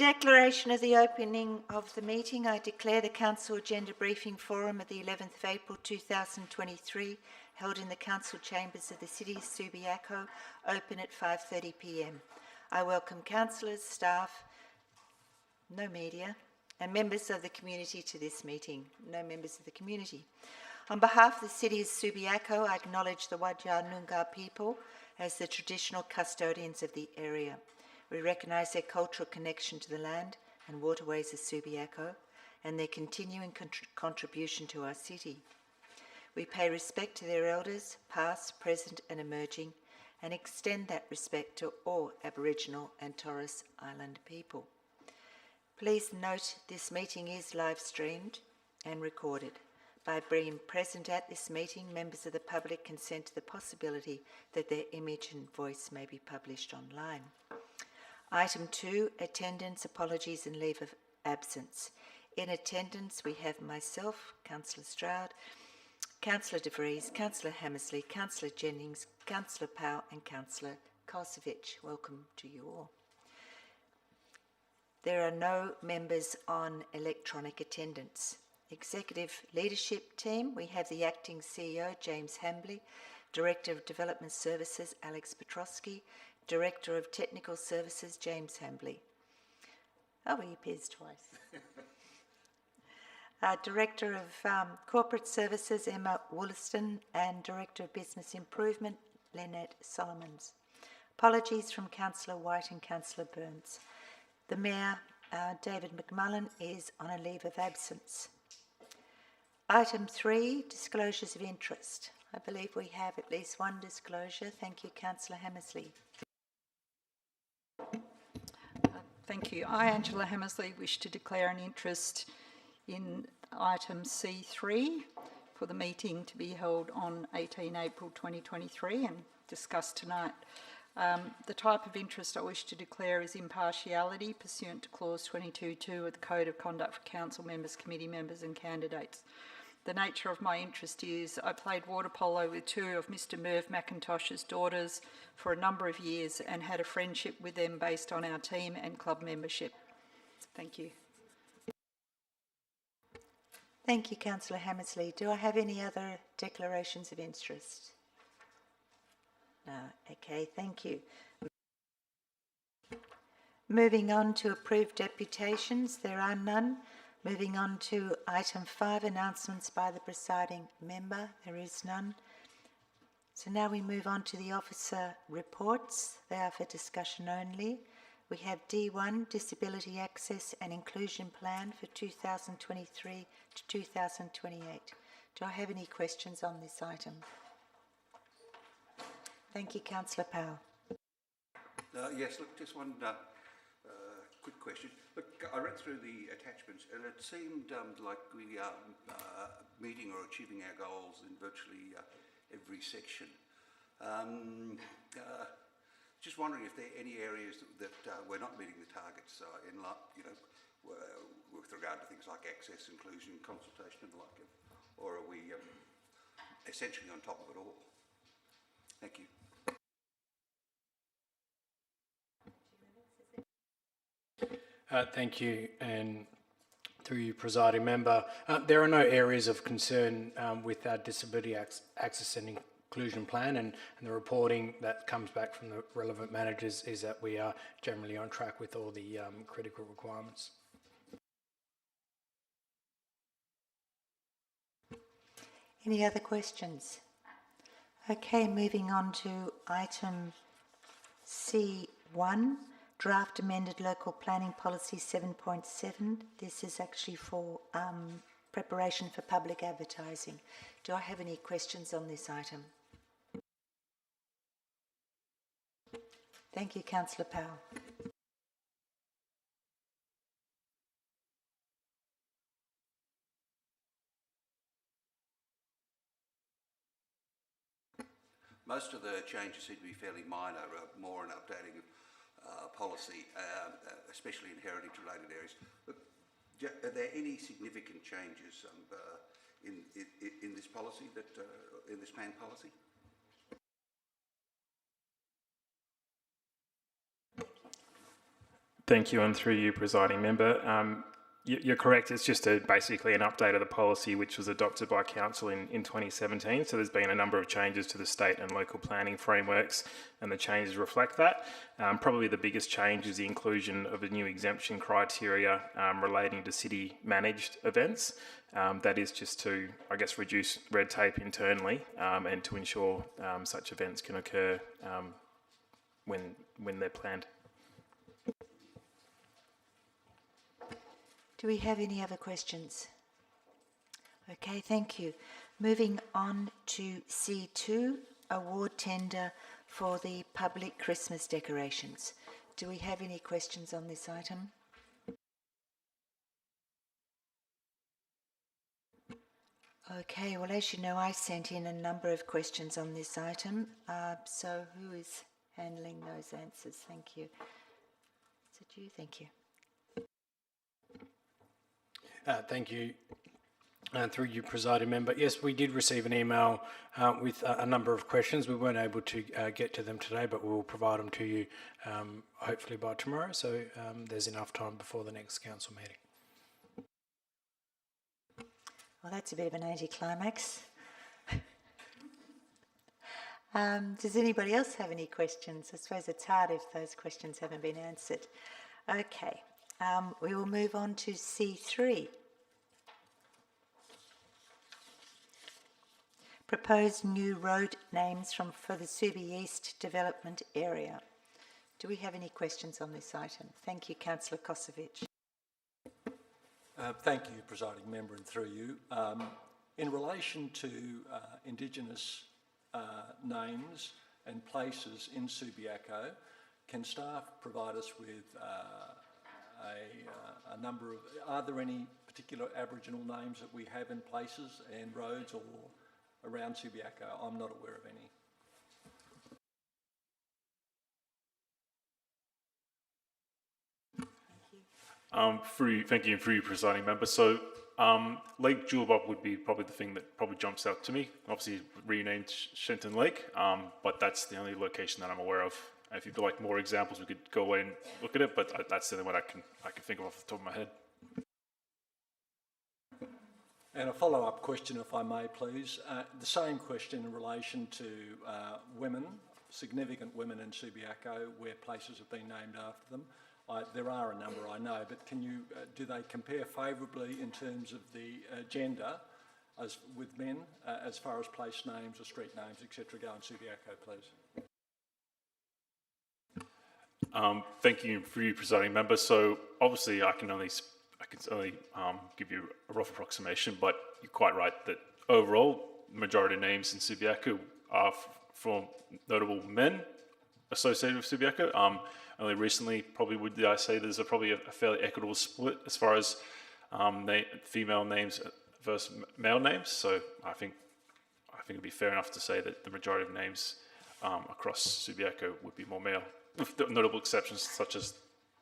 Declaration of the opening of the meeting. I declare the Council Agenda Briefing Forum of the 11th of April 2023 held in the Council Chambers of the City of Subiaco open at 5:30 p.m. I welcome councillors, staff, no media, and members of the community to this meeting. No members of the community. On behalf of the City of Subiaco, I acknowledge the Wadja Noongar people as the traditional custodians of the area. We recognise their cultural connection to the land and waterways of Subiaco and their continuing contribution to our city. We pay respect to their elders, past, present and emerging, and extend that respect to all Aboriginal and Torres Island people. Please note this meeting is live streamed and recorded. By being present at this meeting, members of the public consent to the possibility that their image and voice may be published online. Item 2, attendance, apologies and leave of absence. In attendance, we have myself, Councillor Stroud, Councillor De Vries, Councillor Hammersley, Councillor Jennings, Councillor Powell and Councillor Kosovic. Welcome to you all. There are no members on electronic attendance. Executive Leadership Team, we have the Acting CEO, James Hambley, Director of Development Services, Alex Petrosky, Director of Technical Services, James Hambley. Oh, he appears twice. Director of Corporate Services, Emma Wollaston, and Director of Business Improvement, Lynette Solomons. Apologies from Councillor White and Councillor Burns. The Mayor, David McMullen, is on a leave of absence. Item 3, disclosures of interest. I believe we have at least one disclosure. Thank you, Councillor Hammersley. Thank you. I, Angela Hammersley, wish to declare an interest in item C3 for the meeting to be held on 18 April 2023 and discussed tonight. The type of interest I wish to declare is impartiality pursuant to clause 22.2 of the Code of Conduct for Council members, committee members and candidates. The nature of my interest is I played water polo with two of Mr. Merv McIntosh's daughters for a number of years and had a friendship with them based on our team and club membership. Thank you. Thank you, Councillor Hammersley. Do I have any other declarations of interest? No. Okay, thank you. Moving on to approved deputations, there are none. Moving on to item 5, announcements by the presiding member. There is none. So now we move on to the officer reports. They are for discussion only. We have D1, Disability Access and Inclusion Plan for 2023 to 2028. Do I have any questions on this item? Thank you, Councillor Powell. Yes, look, just one quick question. Look, I read through the attachments and it seemed like we are meeting or achieving our goals in virtually every section. Just wondering if there are any areas that we're not meeting the targets in, with regard to things like access, inclusion, consultation and the like, or are we essentially on top of it all? Thank you. Thank you, and through you, presiding member, there are no areas of concern with our disability access and inclusion plan, and the reporting that comes back from the relevant managers is that we are generally on track with all the critical requirements. Any other questions? Okay, moving on to item C1. Draft amended local planning policy 7.7. This is actually for preparation for public advertising. Do I have any questions on this item? Thank you, Councillor Powell. Most of the changes seem to be fairly minor, more an updating of policy, especially in heritage-related areas. But are there any significant changes in this policy, in this plan policy? Thank you, and through you, presiding member. You're correct. It's just basically an update of the policy which was adopted by council in 2017. So there's been a number of changes to the state and local planning frameworks, and the changes reflect that. Probably the biggest change is the inclusion of a new exemption criteria relating to city managed events. That is just to, I guess, reduce red tape internally and to ensure such events can occur when they're planned. Do we have any other questions? Okay, thank you. Moving on to C2, award tender for the public Christmas decorations. Do we have any questions on this item? Okay, well, as you know, I sent in a number of questions on this item. So who is handling those answers? Thank you. Is it you? Thank you. Thank you. Through you, presiding member. Yes, we did receive an email with a number of questions. We weren't able to get to them today, but we'll provide them to you hopefully by tomorrow, so there's enough time before the next council meeting. Well, that's a bit of an anticlimax. Does anybody else have any questions? I suppose it's hard if those questions haven't been answered. Okay, we will move on to C3. Proposed new road names for the Subi East development area. Do we have any questions on this item? Thank you, Councillor Kosovic. Thank you, presiding member, and through you. In relation to Indigenous names and places in Subiaco, can staff provide us with a number of, are there any particular Aboriginal names that we have in places and roads or around Subiaco? I'm not aware of any. Thank you, and through you, presiding member. So, Lake Julebop would be probably the thing that probably jumps out to me. Obviously, renamed Shenton Lake, but that's the only location that I'm aware of. If you'd like more examples, we could go away and look at it, but that's the only one I can think of off the top of my head. And a follow-up question, if I may, please. The same question in relation to women, significant women in Subiaco, where places have been named after them. There are a number, I know, but can you do they compare favourably in terms of the gender as with men, as far as place names or street names, etc., go in Subiaco, please? Thank you, for you, presiding member. So obviously, I can only give you a rough approximation, but you're quite right that overall, the majority of names in Subiaco are from notable men associated with Subiaco. Only recently, probably would I say there's probably a fairly equitable split as far as female names versus male names. So I think it'd be fair enough to say that the majority of names across Subiaco would be more male, with notable exceptions such as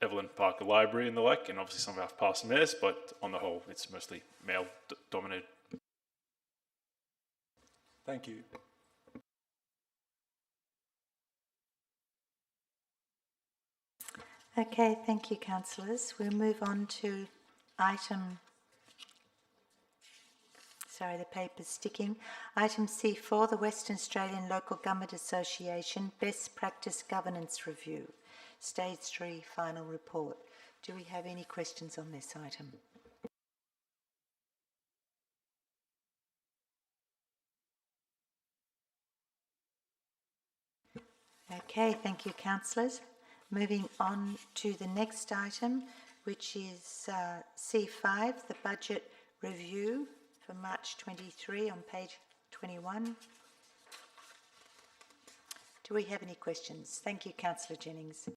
Evelyn Parker Library and the like, and obviously some of our past mayors, but on the whole, it's mostly male dominated. Thank you. Okay, thank you, councillors. We'll move on to item, sorry, the paper's sticking. Item C4, the Western Australian Local Government Association Best Practice Governance Review, Stage 3 Final Report. Do we have any questions on this item? Okay, thank you, councillors. Moving on to the next item, which is C5, the Budget Review for March 23 on page 21. Do we have any questions? Thank you, Councillor Jennings.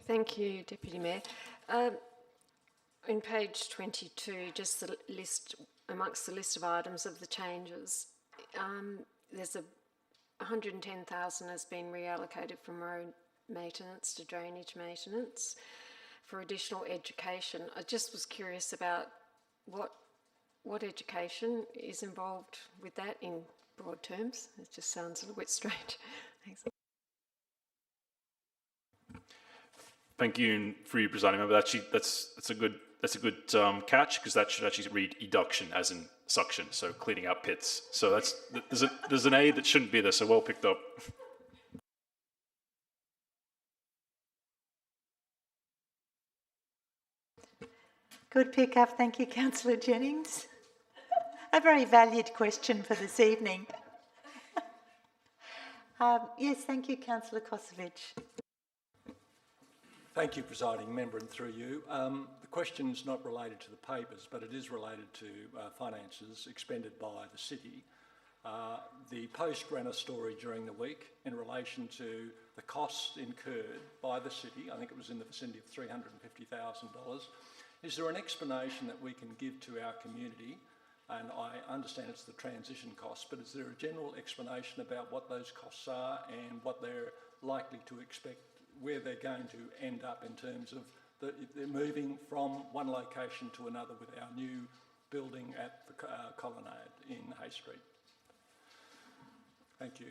Thank you, Deputy Mayor. In page 22, just the list, amongst the list of items of the changes, there's 110,000 has been reallocated from road maintenance to drainage maintenance for additional education. I just was curious about what education is involved with that in broad terms. It just sounds a little bit strange. Thanks. Thank you, and for you, presiding member. Actually, that's a good catch, because that should actually read eduction as in suction, so cleaning up pits. So there's an A that shouldn't be there. So well picked up. Good pick up. Thank you, Councillor Jennings. A very valued question for this evening. Yes, thank you, Councillor Kosovic. Thank you, presiding member, and through you. The question's not related to the papers, but it is related to finances expended by the city. The Post ran a story during the week in relation to the costs incurred by the city. I think it was in the vicinity of $350,000. Is there an explanation that we can give to our community? And I understand it's the transition costs, but is there a general explanation about what those costs are and what they're likely to expect, where they're going to end up in terms of they're moving from one location to another with our new building at the Colonnade in Hay Street? Thank you.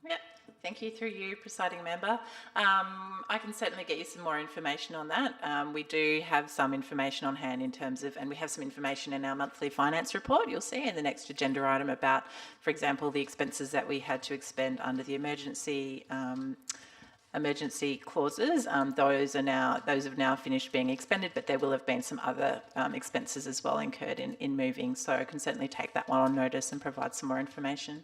Yep. Thank you, through you, presiding member. I can certainly get you some more information on that. We do have some information on hand in terms of, and we have some information in our monthly finance report, you'll see in the next agenda item about, for example, the expenses that we had to expend under the emergency clauses. Those have now finished being expended, but there will have been some other expenses as well incurred in moving. So I can certainly take that one on notice and provide some more information.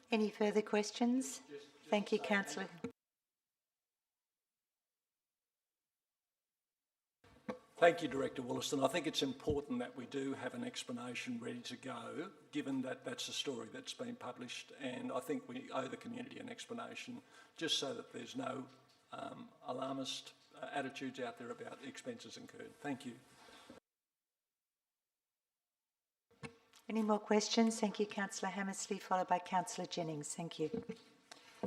Any further questions? Thank you, Councillor. Thank you, Director Williston. I think it's important that we do have an explanation ready to go, given that that's a story that's been published, and I think we owe the community an explanation, just so that there's no alarmist attitudes out there about expenses incurred. Thank you. Any more questions? Thank you, Councillor Hammersley, followed by Councillor Jennings. Thank you.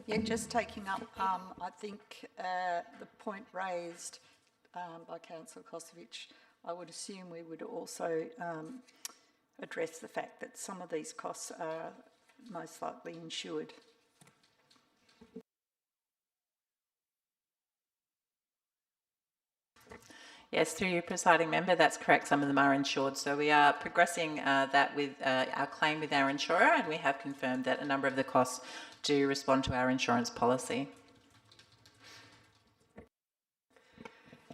Yeah, just taking up, I think, the point raised by Councillor Kosovic, I would assume we would also address the fact that some of these costs are most likely insured. Yes, through you, presiding member, that's correct. Some of them are insured. So we are progressing that with our claim with our insurer, and we have confirmed that a number of the costs do respond to our insurance policy.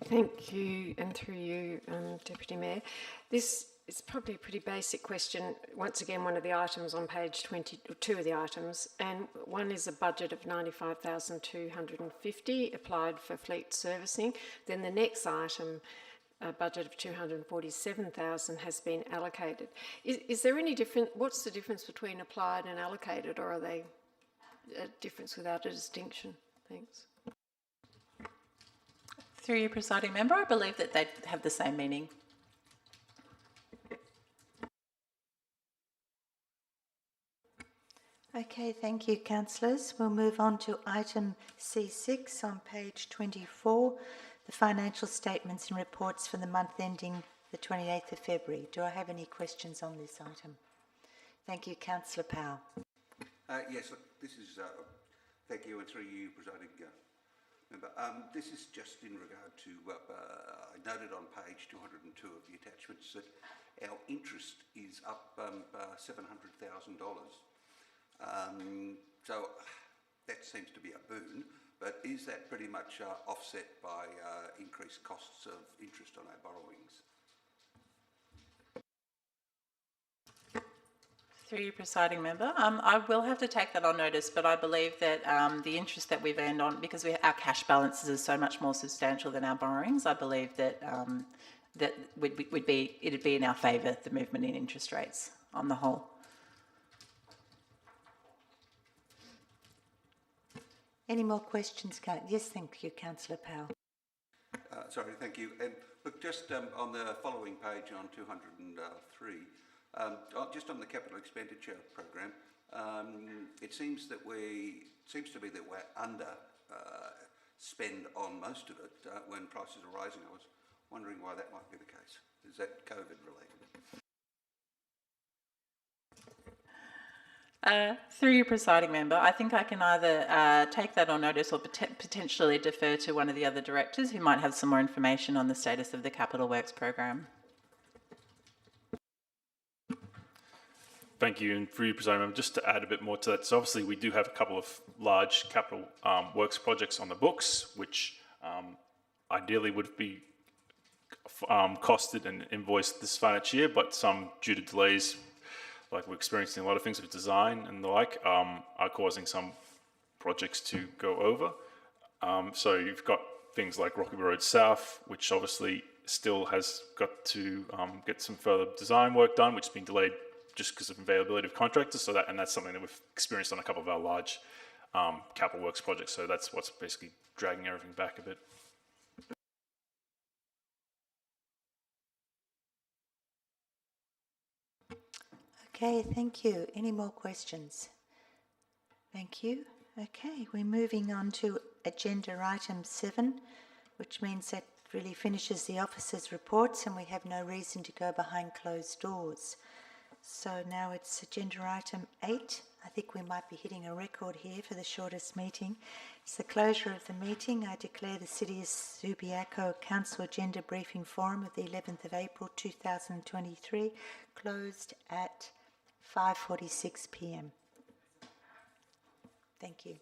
Thank you, and through you, Deputy Mayor. This is probably a pretty basic question. Once again, one of the items on page 20, or two of the items, and one is a budget of $95,250 applied for fleet servicing. Then the next item, a budget of $247,000 has been allocated. Is there any difference? What's the difference between applied and allocated, or are they a difference without a distinction? Thanks. Through you, presiding member, I believe that they have the same meaning. Okay, thank you, councillors. We'll move on to item C6 on page 24, the financial statements and reports for the month ending the 28th of February. Do I have any questions on this item? Thank you, Councillor Powell. Yes, look, this is, thank you, and through you, presiding member. This is just in regard to, I noted on page 202 of the attachments that our interest is up $700,000. So that seems to be a boon, but is that pretty much offset by increased costs of interest on our borrowings? Through you, presiding member, I will have to take that on notice, but I believe that the interest that we've earned on, because our cash balances are so much more substantial than our borrowings, I believe that that it'd be in our favour, the movement in interest rates on the whole. Any more questions? Yes, thank you, Councillor Powell. Sorry, thank you. And look, just on the following page on 203, just on the capital expenditure program, it seems to be that we're under spend on most of it when prices are rising. I was wondering why that might be the case. Is that COVID related? Through you, presiding member, I think I can either take that on notice or potentially defer to one of the other directors who might have some more information on the status of the capital works program. Thank you, and through you, presiding member, just to add a bit more to that. So obviously we do have a couple of large capital works projects on the books, which ideally would be costed and invoiced this financial year, but some due to delays, like we're experiencing a lot of things with design and the like, are causing some projects to go over. So you've got things like Rockaby Road South, which obviously still has got to get some further design work done, which has been delayed just because of availability of contractors. So that's something that we've experienced on a couple of our large capital works projects. So that's what's basically dragging everything back a bit. Okay, thank you. Any more questions? Thank you. Okay, we're moving on to agenda item 7, which means that really finishes the officers' reports and we have no reason to go behind closed doors. So now it's agenda item 8. I think we might be hitting a record here for the shortest meeting. It's the closure of the meeting. I declare the City of Subiaco Council Agenda Briefing Forum of the 11th of April 2023 closed at 5:46 p.m. Thank you.